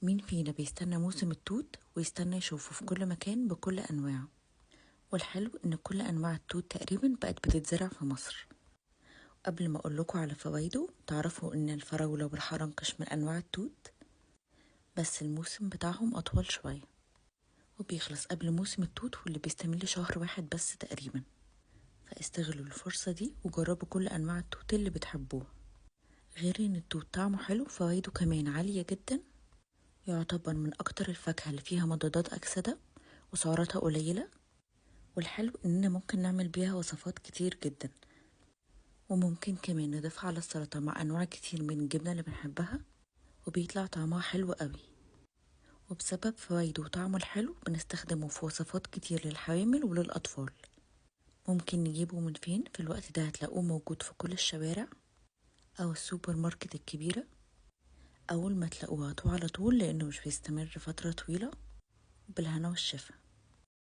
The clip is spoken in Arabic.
مين فينا بيستنى موسم التوت ويستنى يشوفه في كل مكان بكل أنواعه؟ والحلو إن كل أنواع التوت تقريبا بقت بتتزرع في مصر. قبل ما أقولكوا على فوائده تعرفوا إن الفراولة والحرنقش من أنواع التوت، بس الموسم بتاعهم أطول شوية وبيخلص قبل موسم التوت واللي بيستمر شهر واحد بس تقريبا. فاستغلوا الفرصة دي وجربوا كل أنواع التوت اللي بتحبوها. غير إن التوت طعمه حلو فوائده كمان عالية جدا، يعتبر من أكتر الفاكهة اللي فيها مضادات أكسدة وسعراتها قليلة. والحلو إننا ممكن نعمل بيها وصفات كتير جدا، وممكن كمان نضيفها على السلطة مع أنواع كتير من الجبنة اللي بنحبها وبيطلع طعمها حلو قوي. وبسبب فوائده وطعمه الحلو بنستخدمه في وصفات كتير للحوامل وللأطفال. ممكن نجيبه من فين؟ في الوقت ده هتلاقوه موجود في كل الشوارع أو السوبر ماركت الكبيرة. أول ما تلاقوه هاتوه على طول لأنه مش بيستمر فترة طويلة. بالهنا والشفا.